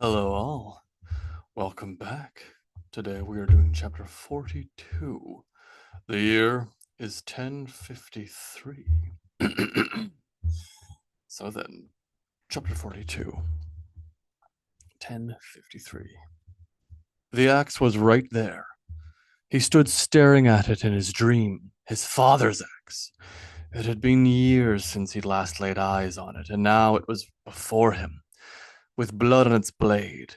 Hello, all. Welcome back. Today we are doing chapter 42. The year is 1053. So then, chapter 42, 1053. The axe was right there. He stood staring at it in his dream, his father's axe. It had been years since he'd last laid eyes on it, and now it was before him, with blood on its blade.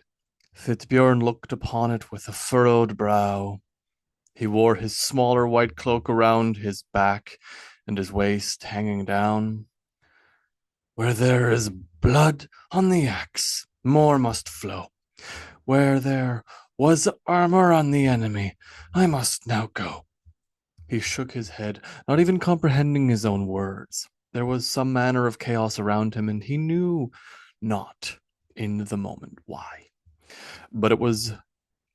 Fitbjorn looked upon it with a furrowed brow. He wore his smaller white cloak around his back and his waist hanging down. Where there is blood on the axe, more must flow. Where there was armor on the enemy, I must now go. He shook his head, not even comprehending his own words. There was some manner of chaos around him, and he knew not in the moment why. But it was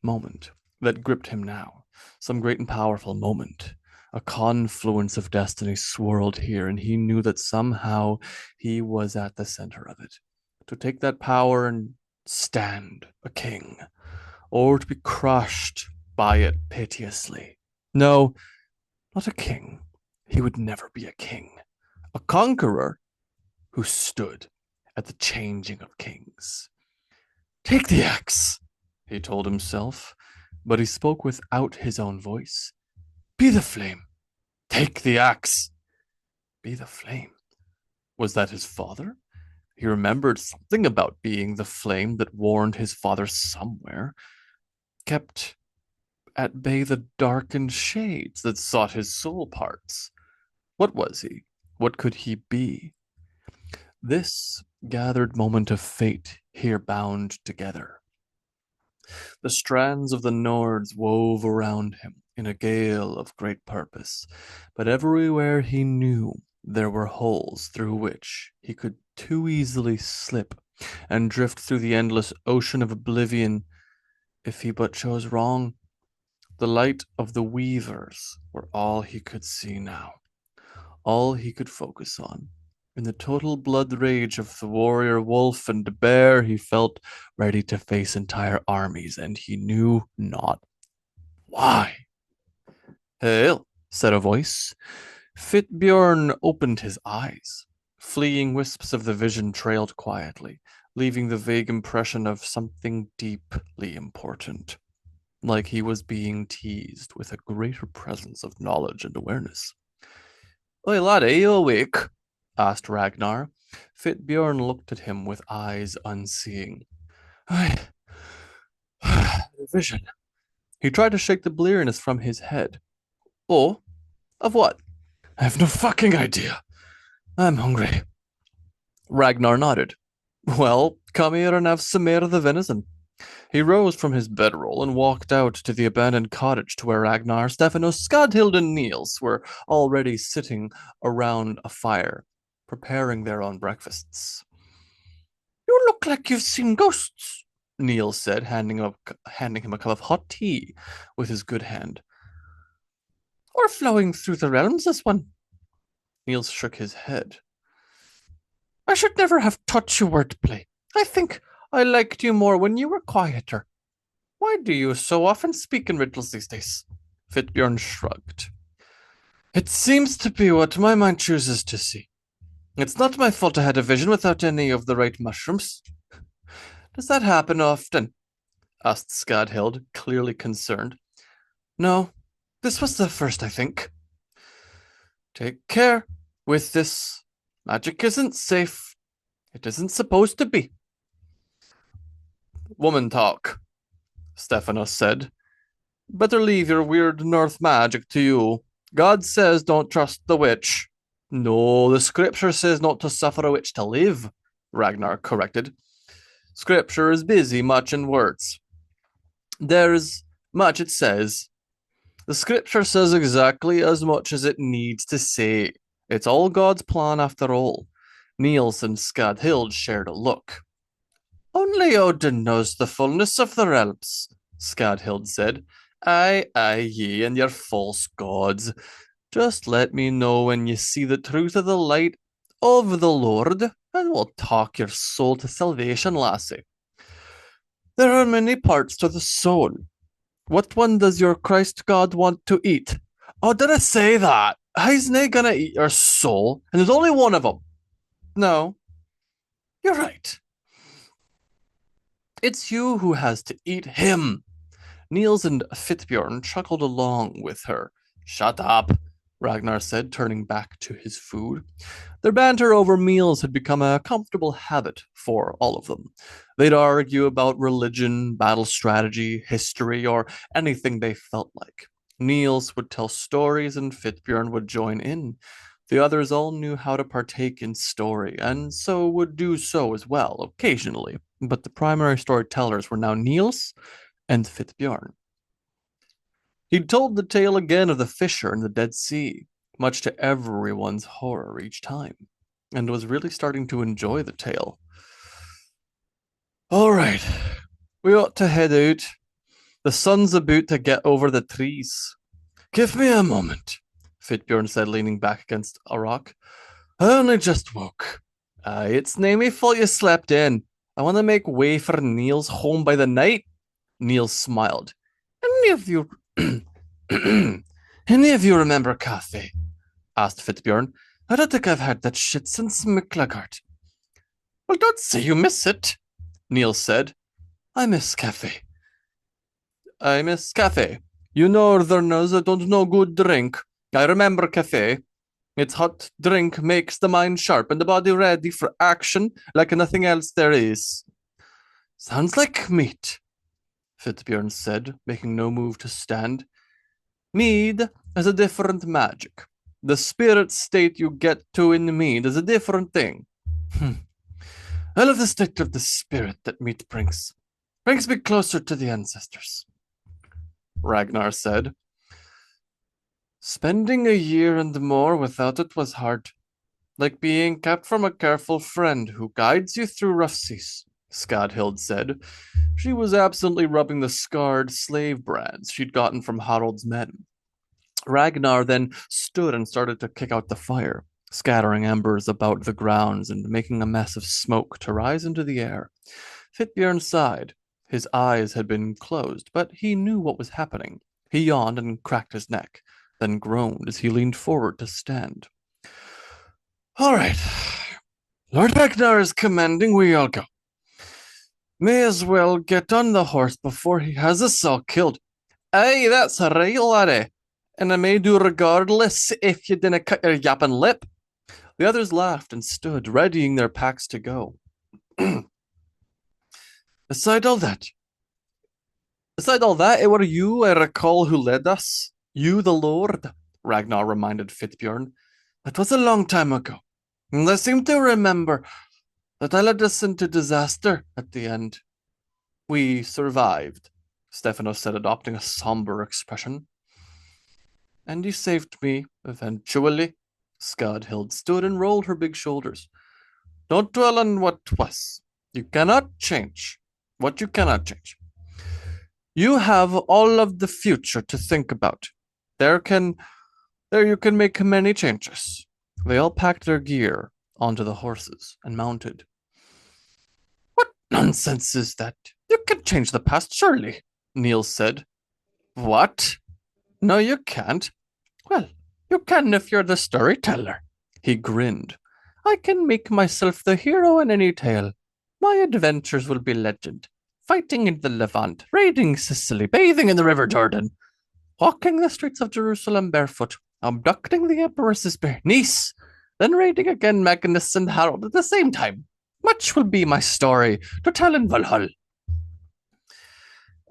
moment that gripped him now, some great and powerful moment. A confluence of destiny swirled here, and he knew that somehow he was at the center of it. To take that power and stand a king, or to be crushed by it piteously. No, not a king. He would never be a king. A conqueror who stood at the changing of kings. Take the axe, he told himself, but he spoke without his own voice. Be the flame. Take the axe. Be the flame. Was that his father? He remembered something about being the flame that warned his father somewhere, kept at bay the darkened shades that sought his soul parts. What was he? What could he be? This gathered moment of fate here bound together. The strands of the Nords wove around him in a gale of great purpose, but everywhere he knew there were holes through which he could too easily slip and drift through the endless ocean of oblivion if he but chose wrong. The light of the weavers were all he could see now, all he could focus on. In the total blood rage of the warrior wolf and bear, he felt ready to face entire armies, and he knew not why. Hail, said a voice. Fitbjorn opened his eyes. Fleeing wisps of the vision trailed quietly, leaving the vague impression of something deeply important, like he was being teased with a greater presence of knowledge and awareness. Oi, lad, are you awake? Asked Ragnar. Fitbjorn looked at him with eyes unseeing. I... vision. He tried to shake the bleariness from his head. Oh? Of what? I have no fucking idea. I'm hungry. Ragnar nodded. Well, come here and have some more of the venison. He rose from his bedroll and walked out to the abandoned cottage to where Ragnar, Stephanos, Skadhild, and Niels were already sitting around a fire, preparing their own breakfasts. You look like you've seen ghosts, Niels said, handing him a cup of hot tea with his good hand. Or flowing through the realms, this one. Niels shook his head. I should never have taught you wordplay. I think I liked you more when you were quieter. Why do you so often speak in riddles these days? Fitbjorn shrugged. It seems to be what my mind chooses to see. It's not my fault I had a vision without any of the right mushrooms. Does that happen often? Asked Skadhild, clearly concerned. No, this was the first, I think. Take care with this. Magic isn't safe. It isn't supposed to be. Woman talk, Stephanos said. Better leave your weird North magic to you. God says don't trust the witch. No, the scripture says not to suffer a witch to live, Ragnar corrected. Scripture is busy much in words. There's much it says. The scripture says exactly as much as it needs to say. It's all God's plan after all. Niels and Skadhild shared a look. Only Odin knows the fullness of the realms, Skadhild said. Aye, ye and your false gods. Just let me know when you see the truth of the light of the Lord, and we'll talk your soul to salvation, lassie. There are many parts to the soul. What one does your Christ God want to eat? Oh, did I say that? He's not gonna eat your soul, and there's only one of them. No, you're right. It's you who has to eat him. Niels and Fitbjorn chuckled along with her. Shut up, Ragnar said, turning back to his food. Their banter over meals had become a comfortable habit for all of them. They'd argue about religion, battle strategy, history, or anything they felt like. Niels would tell stories and Fitbjorn would join in. The others all knew how to partake in story, and so would do so as well, occasionally. But the primary storytellers were now Niels and Fitbjorn. He'd told the tale again of the fisher in the Dead Sea, much to everyone's horror each time, and was really starting to enjoy the tale. All right, we ought to head out. The sun's about to get over the trees. Give me a moment, Fitbjorn said, leaning back against a rock. I only just woke. It's nae me fault you slept in. I want to make way for Niels home by the night. Niels smiled. Any of you remember coffee? Asked Fitbjorn. I don't think I've had that shit since Miklagard. Well, don't say you miss it, Niels said. I miss cafe. You northerners don't know good drink. I remember cafe. Its hot drink makes the mind sharp and the body ready for action like nothing else there is. Sounds like meat, Fitbjorn said, making no move to stand. Mead has a different magic. The spirit state you get to in mead is a different thing. I love the state of the spirit that meat brings. Brings me closer to the ancestors, Ragnar said. Spending a year and more without it was hard. Like being kept from a careful friend who guides you through rough seas, Skadhild said. She was absently rubbing the scarred slave brands she'd gotten from Harald's men. Ragnar then stood and started to kick out the fire, scattering embers about the grounds and making a mess of smoke to rise into the air. Fitbjorn sighed. His eyes had been closed, but he knew what was happening. He yawned and cracked his neck, then groaned as he leaned forward to stand. All right. Lord Ragnar is commanding we all go. May as well get on the horse before he has us all killed. Aye, that's right, laddie. And I may do regardless if you didn't cut your yapping lip. The others laughed and stood, readying their packs to go. Aside all that, it were you, I recall, who led us. You, the Lord, Ragnar reminded Fitbjorn. That was a long time ago. And I seem to remember that I led us into disaster at the end. We survived, Stephanos said, adopting a somber expression. And you saved me, eventually. Skadhild stood and rolled her big shoulders. Don't dwell on what was. You cannot change what you cannot change. You have all of the future to think about. There you can make many changes. They all packed their gear onto the horses and mounted. What nonsense is that? You can change the past, surely, Niels said. What? No, you can't. Well, you can if you're the storyteller. He grinned. I can make myself the hero in any tale. My adventures will be legend. Fighting in the Levant, raiding Sicily, bathing in the River Jordan, walking the streets of Jerusalem barefoot, abducting the Empress's niece, then raiding again Magnus and Harold at the same time. Much will be my story to tell in Valhalla.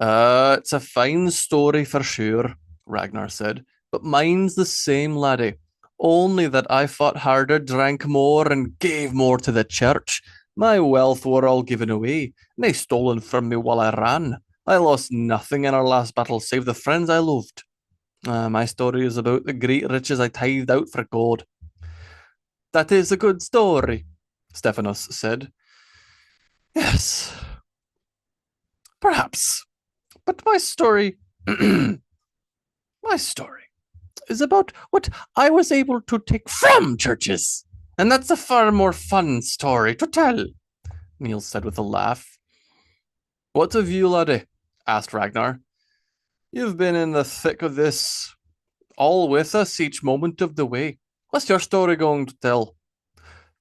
It's a fine story for sure, Ragnar said, but mine's the same, laddie. Only that I fought harder, drank more, and gave more to the church. My wealth were all given away, nae stolen from me while I ran. I lost nothing in our last battle save the friends I loved. My story is about the great riches I tithed out for God. That is a good story, Stephanos said. Yes, perhaps. But my story is about what I was able to take from churches. And that's a far more fun story to tell, Niels said with a laugh. What of you, laddie? Asked Ragnar. You've been in the thick of this, all with us each moment of the way. What's your story going to tell?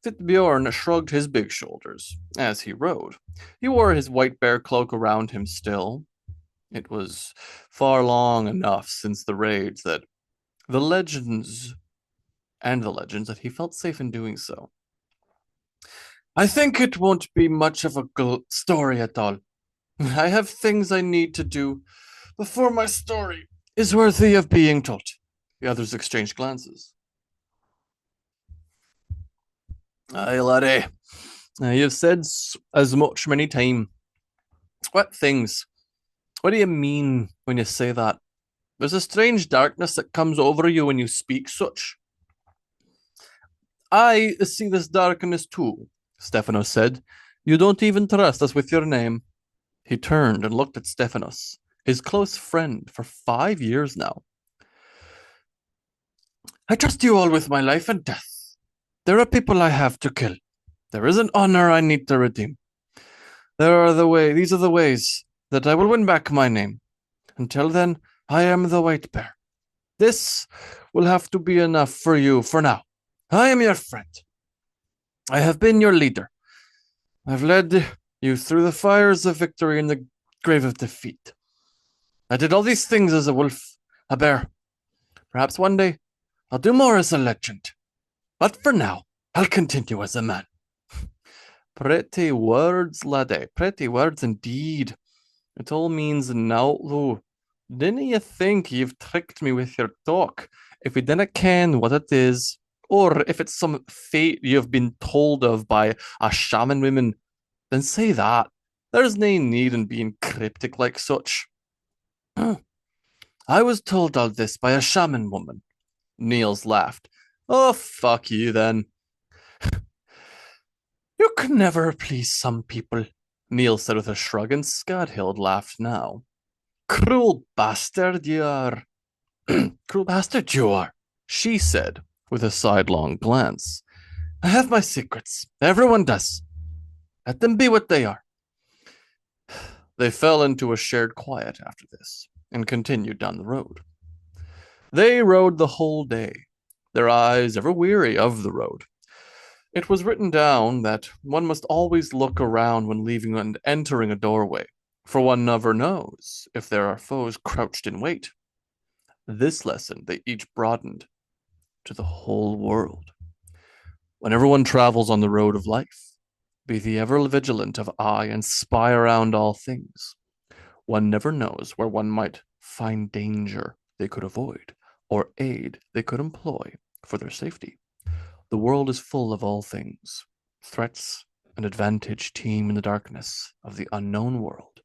Fitbjorn shrugged his big shoulders as he rode. He wore his white bear cloak around him still. It was far long enough since the raids that the legends the legends that he felt safe in doing so. I think it won't be much of a story at all. I have things I need to do before my story is worthy of being told. The others exchanged glances. Aye, laddie. You've said as much many times. What things? What do you mean when you say that? There's a strange darkness that comes over you when you speak such. I see this darkness too, Stephanos said. You don't even trust us with your name. He turned and looked at Stephanos, his close friend for 5 years now. I trust you all with my life and death. There are people I have to kill. There is an honor I need to redeem. These are the ways that I will win back my name. Until then, I am the White Bear. This will have to be enough for you for now. I am your friend. I have been your leader. I've led you through the fires of victory and the grave of defeat. I did all these things as a wolf, a bear. Perhaps one day I'll do more as a legend. But for now, I'll continue as a man. Pretty words, laddie. Pretty words indeed. It all means now, though. Didn't you think you've tricked me with your talk? If we didn't ken what it is, or if it's some fate you've been told of by a shaman woman, then say that. There's no need in being cryptic like such. I was told all this by a shaman woman. Niels laughed. Oh, fuck you then. You can never please some people, Niels said with a shrug, and Skadhild laughed now. Cruel bastard you are. Cruel bastard you are, she said, with a sidelong glance. I have my secrets. Everyone does. Let them be what they are. They fell into a shared quiet after this, and continued down the road. They rode the whole day, their eyes ever weary of the road. It was written down that one must always look around when leaving and entering a doorway, for one never knows if there are foes crouched in wait. This lesson they each broadened to the whole world. Whenever one travels on the road of life, be the ever vigilant of eye and spy around all things. One never knows where one might find danger they could avoid, or aid they could employ for their safety. The world is full of all things. Threats and advantage teem in the darkness of the unknown world.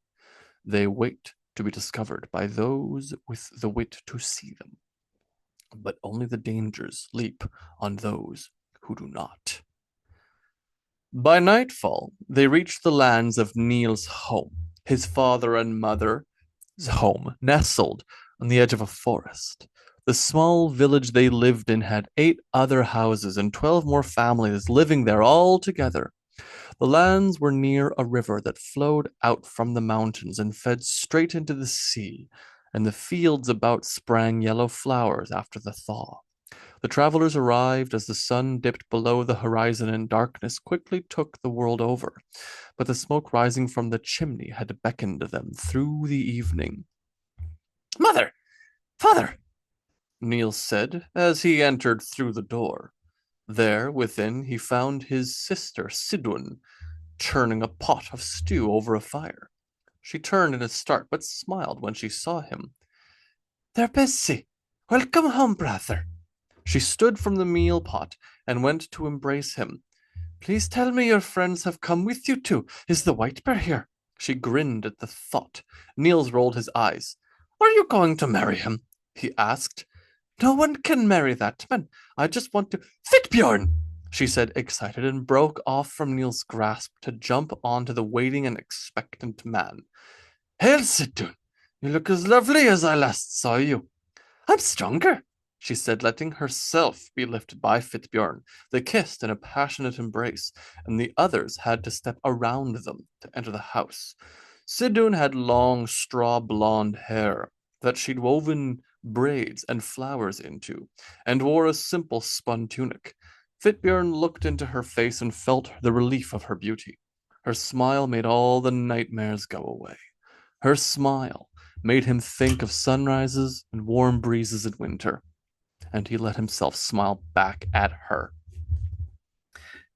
They wait to be discovered by those with the wit to see them. But only the dangers leap on those who do not. By nightfall, they reached the lands of Niels' home, his father and mother's home, nestled on the edge of a forest. The small village they lived in had 8 other houses and 12 more families living there all together. The lands were near a river that flowed out from the mountains and fed straight into the sea, and the fields about sprang yellow flowers after the thaw. The travelers arrived as the sun dipped below the horizon and darkness quickly took the world over, but the smoke rising from the chimney had beckoned them through the evening. Mother! Father! Niels said as he entered through the door. There, within, he found his sister, Sidun, churning a pot of stew over a fire. She turned in a start, but smiled when she saw him. They're busy. Welcome home, brother. She stood from the meal pot and went to embrace him. Please tell me your friends have come with you too. Is the White Bear here? She grinned at the thought. Niels rolled his eyes. Are you going to marry him? He asked. No one can marry that man. I just want to. Fitbjorn! She said, excited, and broke off from Niels' grasp to jump onto the waiting and expectant man. Hail, Sidun! You look as lovely as I last saw you. I'm stronger, she said, letting herself be lifted by Fitbjorn. They kissed in a passionate embrace, and the others had to step around them to enter the house. Sidun had long straw blonde hair that she'd woven braids and flowers into, and wore a simple spun tunic. Fitbjorn looked into her face and felt the relief of her beauty. Her smile made all the nightmares go away. Her smile made him think of sunrises and warm breezes in winter, and he let himself smile back at her.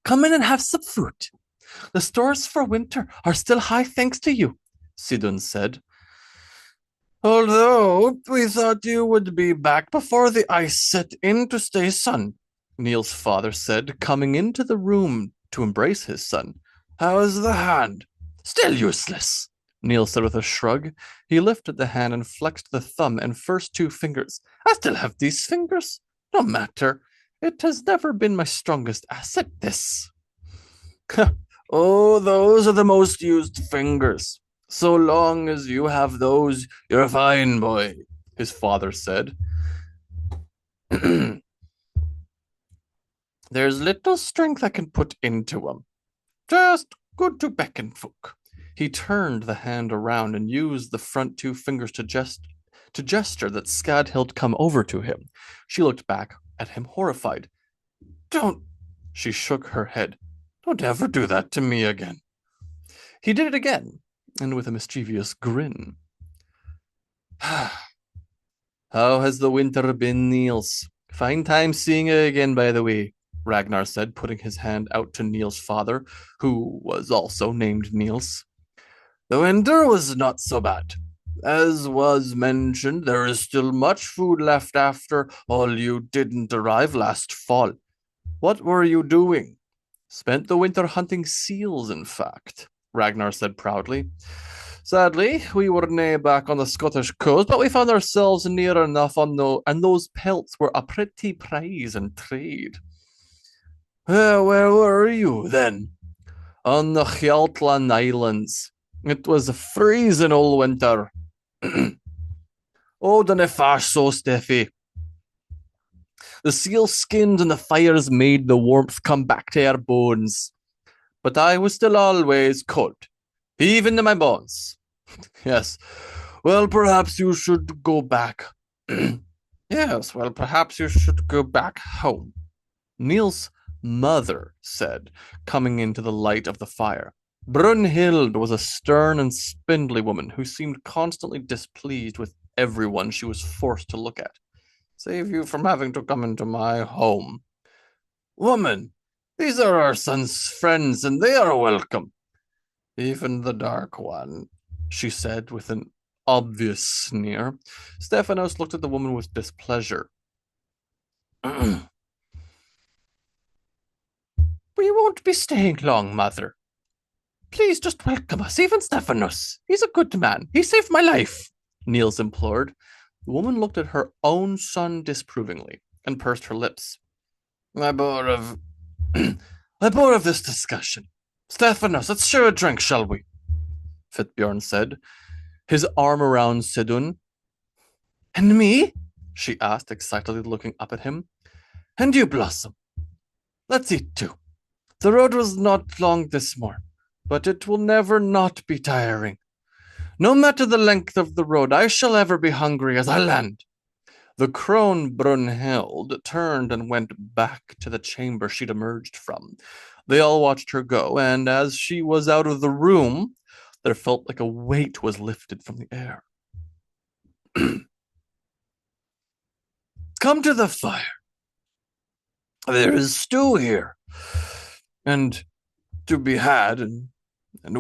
Come in and have some fruit. The stores for winter are still high thanks to you, Sidun said. Although we thought you would be back before the ice set in to stay son, Niels' father said, coming into the room to embrace his son. How's the hand? Still useless, Niels said with a shrug. He lifted the hand and flexed the thumb and first two fingers. I still have these fingers. No matter. It has never been my strongest asset, this. Oh, those are the most used fingers. So long as you have those, you're a fine boy, his father said. There's little strength I can put into 'em. Just good to beckon folk. He turned the hand around and used the front two fingers to gesture that Skadhild come over to him. She looked back at him horrified. Don't, she shook her head. Don't ever do that to me again. He did it again, and with a mischievous grin. How has the winter been, Niels? Fine time seeing you again, by the way, Ragnar said, putting his hand out to Niels' father, who was also named Niels. The winter was not so bad. As was mentioned, there is still much food left after all you didn't arrive last fall. What were you doing? Spent the winter hunting seals, in fact, Ragnar said proudly. Sadly, we were nae back on the Scottish coast, but we found ourselves near enough on and those pelts were a pretty prize in trade. Where were you, then? On the Hjaltland Islands. It was a freezing all winter. Odin if so stiffy. The seal skins and the fires made the warmth come back to our bones. But I was still always cold, even to my bones. Yes, well, perhaps you should go back. Yes, well, perhaps you should go back home. Niels' mother said, coming into the light of the fire. Brunhild was a stern and spindly woman who seemed constantly displeased with everyone she was forced to look at. Save you from having to come into my home. Woman, these are our son's friends, and they are welcome. Even the Dark One, she said with an obvious sneer. Stephanos looked at the woman with displeasure. We won't be staying long, mother. Please just welcome us, even Stephanos. He's a good man. He saved my life, Niels implored. The woman looked at her own son disapprovingly and pursed her lips. I'm bored of this discussion. Stephanos, let's share a drink, shall we? Fitbjorn said, his arm around Sidun. And me? She asked, excitedly looking up at him. And you, Blossom. Let's eat too. The road was not long this morn, but it will never not be tiring. No matter the length of the road, I shall ever be hungry as I land. The crone Brunhild turned and went back to the chamber she'd emerged from. They all watched her go, and as she was out of the room, there felt like a weight was lifted from the air. Come to the fire. There is stew here, and to be had, and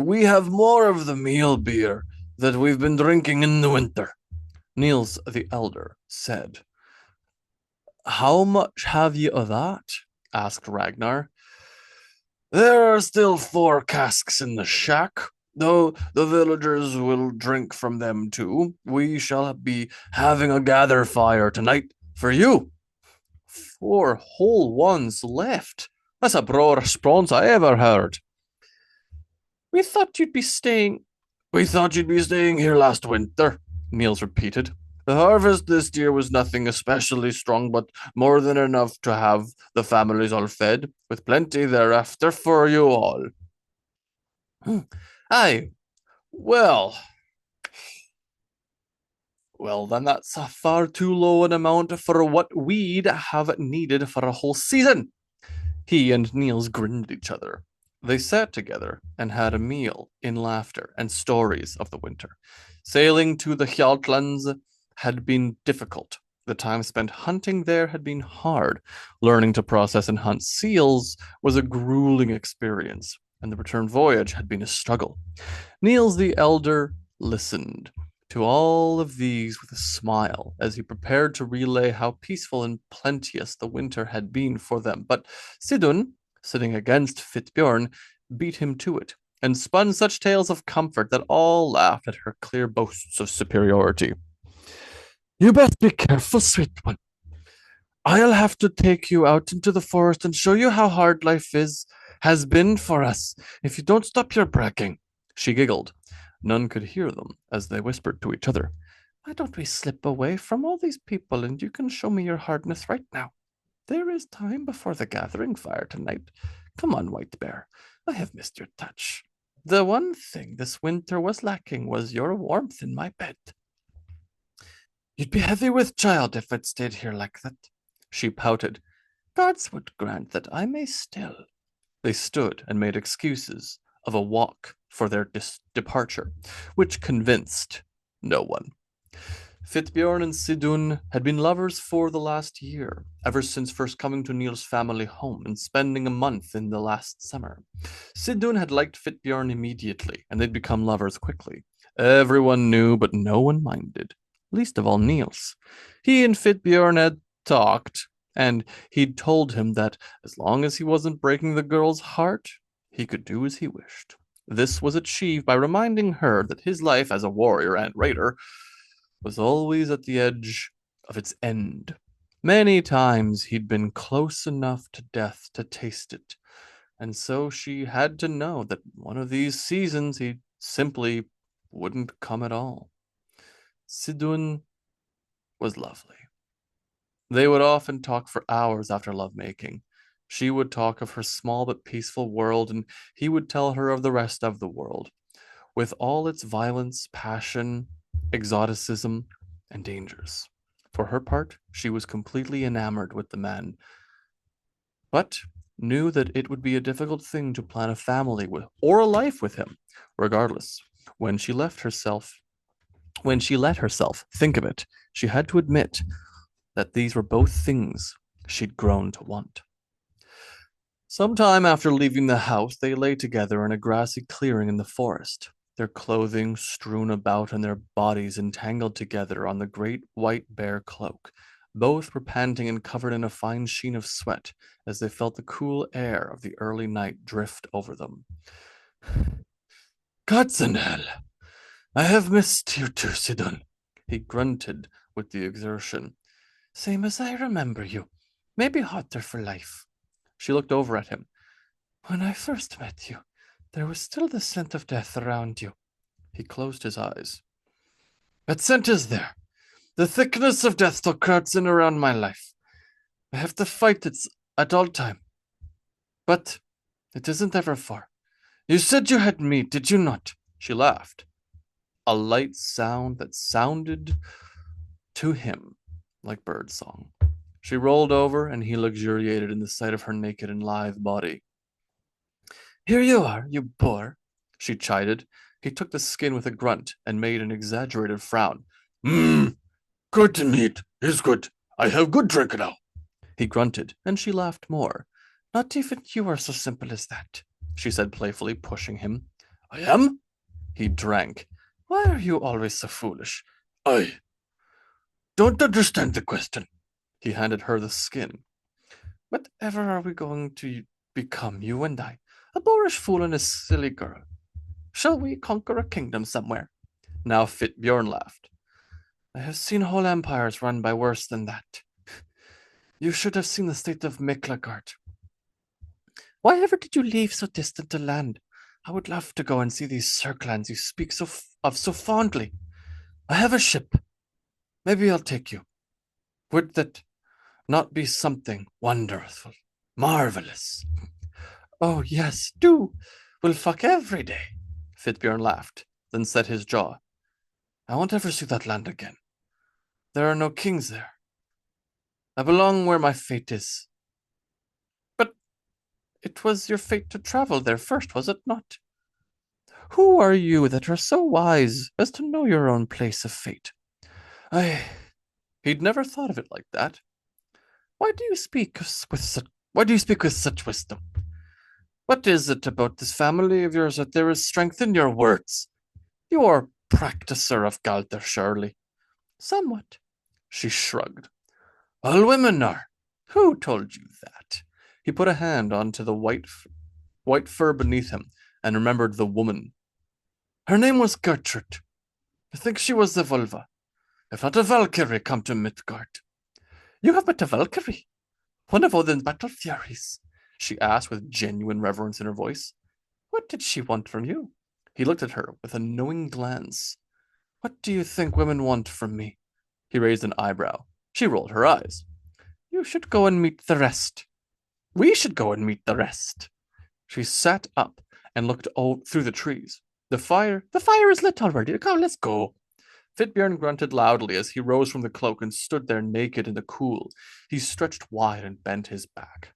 we have more of the meal beer that we've been drinking in the winter, Niels the Elder said. How much have you of that? Asked Ragnar. There are still 4 casks in the shack, though the villagers will drink from them too. We shall be having a gather fire tonight for you. 4 whole ones left. That's a broad response I ever heard. We thought you'd be staying here last winter, Niels repeated. The harvest this year was nothing especially strong, but more than enough to have the families all fed, with plenty thereafter for you all. Aye, Well, well, then that's a far too low an amount for what we'd have needed for a whole season. He and Niels grinned at each other. They sat together and had a meal in laughter and stories of the winter. Sailing to the Hjaltlands had been difficult. The time spent hunting there had been hard. Learning to process and hunt seals was a grueling experience, and the return voyage had been a struggle. Niels the Elder listened to all of these with a smile as he prepared to relay how peaceful and plenteous the winter had been for them. But Sidun, sitting against Fitbjorn, beat him to it and spun such tales of comfort that all laughed at her clear boasts of superiority. You best be careful, sweet one. I'll have to take you out into the forest and show you how hard life has been for us if you don't stop your bragging. She giggled. None could hear them as they whispered to each other. Why don't we slip away from all these people and you can show me your hardness right now? There is time before the gathering fire tonight. Come on, White Bear. I have missed your touch. The one thing this winter was lacking was your warmth in my bed. You'd be heavy with child if I'd stayed here like that. She pouted. Gods would grant that I may still. They stood and made excuses of a walk for their departure, which convinced no one. Fitbjorn and Sidun had been lovers for the last year, ever since first coming to Niels' family home and spending a month in the last summer. Sidun had liked Fitbjorn immediately, and they'd become lovers quickly. Everyone knew, but no one minded, least of all Niels. He and Fitbjorn had talked, and he'd told him that as long as he wasn't breaking the girl's heart, he could do as he wished. This was achieved by reminding her that his life as a warrior and raider was always at the edge of its end. Many times he'd been close enough to death to taste it, and so she had to know that one of these seasons he simply wouldn't come at all. Sidun was lovely. They would often talk for hours after lovemaking. She would talk of her small but peaceful world, and he would tell her of the rest of the world, with all its violence, passion, exoticism, and dangers. For her part, she was completely enamored with the man, but knew that it would be a difficult thing to plan a family with or a life with him. Regardless, when she left herself, when she let herself think of it, she had to admit that these were both things she'd grown to want. Some time after leaving the house, they lay together in a grassy clearing in the forest, their clothing strewn about and their bodies entangled together on the great white bear cloak. Both were panting and covered in a fine sheen of sweat as they felt the cool air of the early night drift over them. Gods in hell! I have missed you too, Sidon, he grunted with the exertion. Same as I remember you. Maybe hotter for life. She looked over at him. When I first met you, there was still the scent of death around you. He closed his eyes. That scent is there. The thickness of death still crowds in around my life. I have to fight it at all time. But it isn't ever far. You said you had me, did you not? She laughed. A light sound that sounded to him like bird song. She rolled over, and he luxuriated in the sight of her naked and lithe body. Here you are, you boor, she chided. He took the skin with a grunt and made an exaggerated frown. Good meat is good. I have good drink now. He grunted, and she laughed more. Not even you are so simple as that, she said playfully, pushing him. I am? He drank. Why are you always so foolish? I don't understand the question. He handed her the skin. Whatever are we going to become, you and I? A boorish fool and a silly girl. Shall we conquer a kingdom somewhere? Now Fitbjorn laughed. I have seen whole empires run by worse than that. You should have seen the state of Miklagard. Why ever did you leave so distant a land? I would love to go and see these circlands you speak of so fondly. I have a ship. Maybe I'll take you. Would that not be something wonderful, marvelous? Oh, yes, do. We'll fuck every day. Fitbjorn laughed. then set his jaw. I won't ever see that land again. There are no kings there. I belong where my fate is. But it was your fate to travel there first, was it not? Who are you that are so wise as to know your own place of fate? He'd never thought of it like that. Why do you speak with such wisdom? What is it about this family of yours that there is strength in your words? You are practicer of Galter, surely. Somewhat. She shrugged. All women are. Who told you that? He put a hand onto the white fur beneath him and remembered the woman. Her name was Gertrude. I think she was the Vulva. If not a Valkyrie, come to Midgard. You have met a Valkyrie? One of Odin's battle furies? She asked with genuine reverence in her voice. What did she want from you? He looked at her with a knowing glance. What do you think women want from me? He raised an eyebrow. She rolled her eyes. You should go and meet the rest. We should go and meet the rest. She sat up and looked through the trees. The fire is lit already. Come, let's go. Fitbjorn grunted loudly as he rose from the cloak and stood there naked in the cool. He stretched wide and bent his back.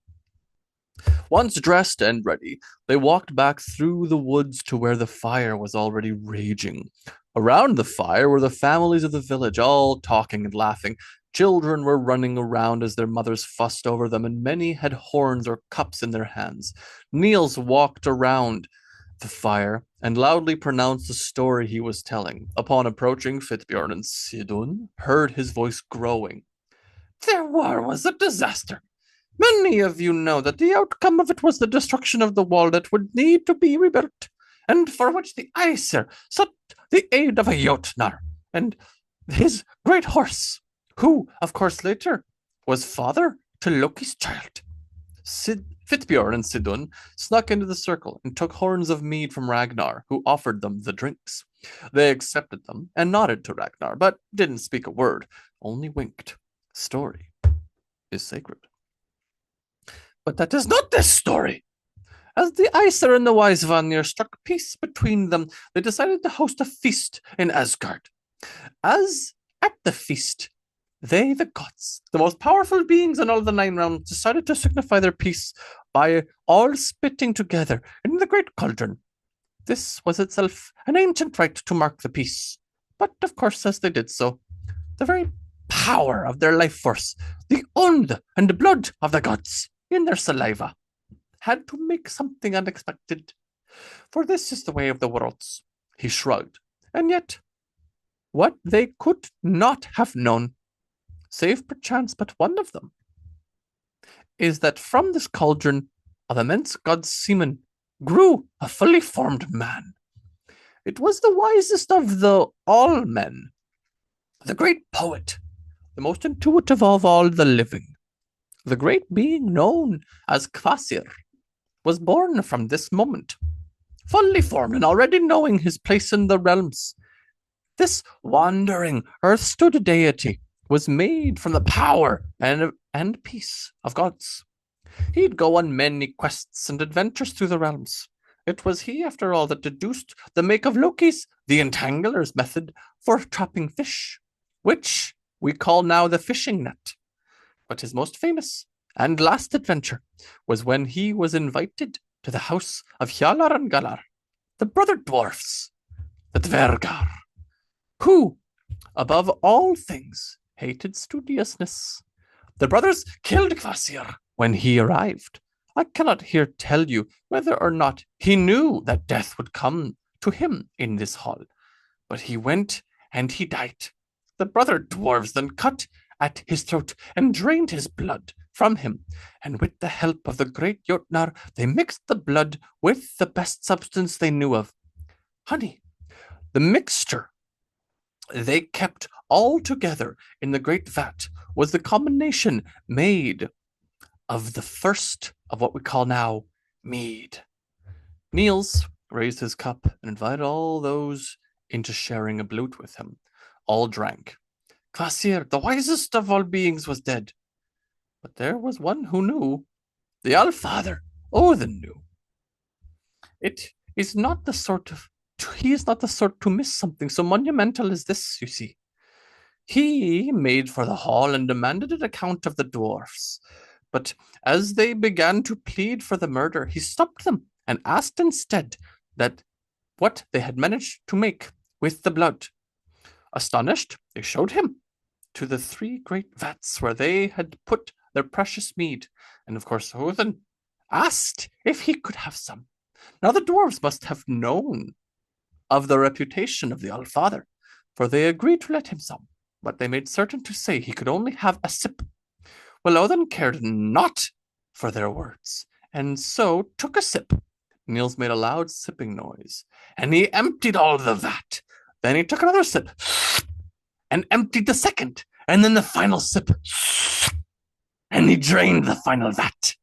Once dressed and ready, they walked back through the woods to where the fire was already raging. Around the fire were the families of the village, all talking and laughing. Children were running around as their mothers fussed over them, and many had horns or cups in their hands. Niels walked around the fire and loudly pronounced the story he was telling. Upon approaching, Fitbjorn and Sidun heard his voice growing. Their war was a disaster. Many of you know that the outcome of it was the destruction of the wall that would need to be rebuilt, and for which the Aesir sought the aid of a Jotnar and his great horse, who, of course, later was father to Loki's child. Fitbjorn and Sidun snuck into the circle and took horns of mead from Ragnar, who offered them the drinks. They accepted them and nodded to Ragnar, but didn't speak a word, only winked. Story is sacred. But that is not this story. As the Aesir and the wise Vanir struck peace between them, they decided to host a feast in Asgard. As at the feast, they, the gods, the most powerful beings in all the 9 realms, decided to signify their peace by all spitting together in the great cauldron. This was itself an ancient rite to mark the peace. But, of course, as they did so, the very power of their life force, the ond and the blood of the gods in their saliva, had to make something unexpected. For this is the way of the worlds. He shrugged. And yet, what they could not have known, save perchance but one of them, is that from this cauldron of immense god's semen grew a fully formed man. It was the wisest of the all men, the great poet, the most intuitive of all the living. The great being known as Kvasir was born from this moment, fully formed and already knowing his place in the realms. This wandering earth-stood deity was made from the power and peace of gods. He'd go on many quests and adventures through the realms. It was he, after all, that deduced the make of Loki's, the Entangler's method for trapping fish, which we call now the fishing net. But his most famous and last adventure was when he was invited to the house of Hjalar and Galar, the brother dwarfs, the Dvergar, who, above all things, hated studiousness. The brothers killed Kvasir when he arrived. I cannot here tell you whether or not he knew that death would come to him in this hall, but he went and he died. The brother dwarves then cut at his throat and drained his blood from him, and with the help of the great Jotnar, they mixed the blood with the best substance they knew of, honey. The mixture they kept all together in the great vat was the combination made of the first of what we call now mead. Niels raised his cup and invited all those into sharing a blute with him. All drank. Kvasir, the wisest of all beings, was dead. But there was one who knew. The Allfather, Odin, knew. It is not the sort of he is not the sort to miss something so monumental as this, you see. He made for the hall and demanded an account of the dwarfs. But as they began to plead for the murder, he stopped them and asked instead that what they had managed to make with the blood. Astonished, they showed him to the three great vats where they had put their precious mead, and of course Odin asked if he could have some. Now the dwarves must have known of the reputation of the Allfather, for they agreed to let him some, but they made certain to say he could only have a sip. Well, Odin cared not for their words, and so took a sip. Niels made a loud sipping noise, and he emptied all the vat. Then he took another sip, and emptied the second, and then the final sip, and he drained the final vat.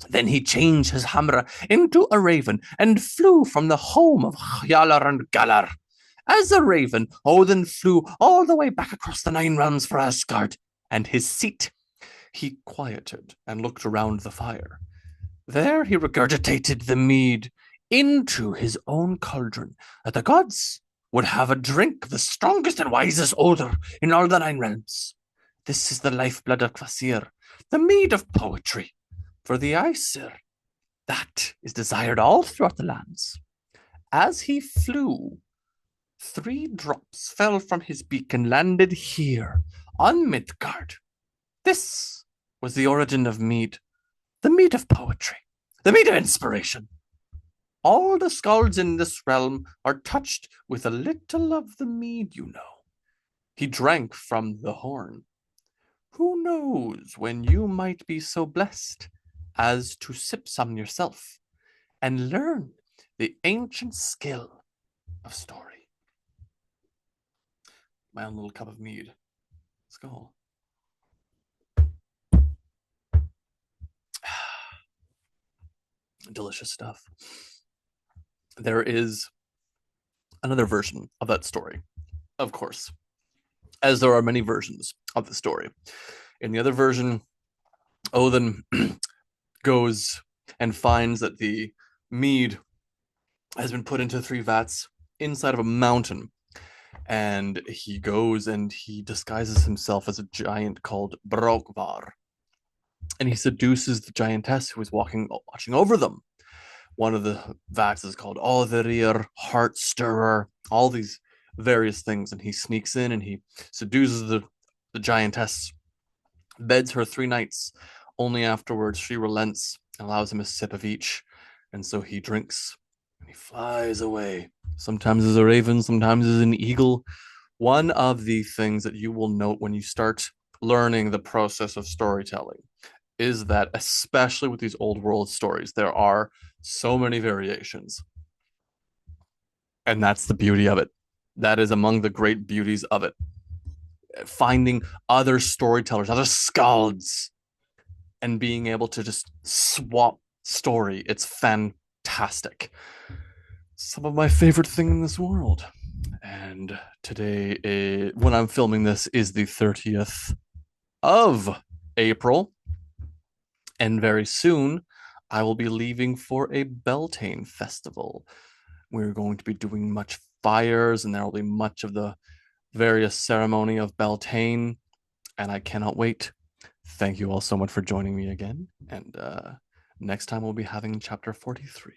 Then he changed his hammer into a raven and flew from the home of Hjalar and Galar. As a raven, Odin flew all the way back across the 9 realms for Asgard, and his seat. He quieted and looked around the fire. There he regurgitated the mead into his own cauldron, that the gods would have a drink of the strongest and wisest odor in all the 9 realms. This is the lifeblood of Kvasir, the mead of poetry. For the Aesir, that is desired all throughout the lands. As he flew, 3 drops fell from his beak and landed here on Midgard. This was the origin of mead, the mead of poetry, the mead of inspiration. All the skalds in this realm are touched with a little of the mead, you know. He drank from the horn. Who knows when you might be so blessed as to sip some yourself and learn the ancient skill of story. My own little cup of mead. Let's go. Delicious stuff. There is another version of that story, of course, as there are many versions of the story. In the other version, Odin goes and finds that the mead has been put into 3 vats inside of a mountain. And he goes and he disguises himself as a giant called Brokvar. And he seduces the giantess who is watching over them. One of the vats is called Otherir, Heart Stirrer, all these various things. And he sneaks in and he seduces the giantess, beds her 3 nights. Only afterwards she relents and allows him a sip of each. And so he drinks and he flies away. Sometimes as a raven, sometimes as an eagle. One of the things that you will note when you start learning the process of storytelling is that, especially with these old world stories, there are so many variations. And that's the beauty of it. That is among the great beauties of it. Finding other storytellers, other skalds, and being able to just swap story. It's fantastic. Some of my favorite thing in this world. And today, when I'm filming this, is the 30th of April. And very soon, I will be leaving for a Beltane festival. We're going to be doing much fires, and there will be much of the various ceremony of Beltane, and I cannot wait. Thank you all so much for joining me again, and next time we'll be having chapter 43.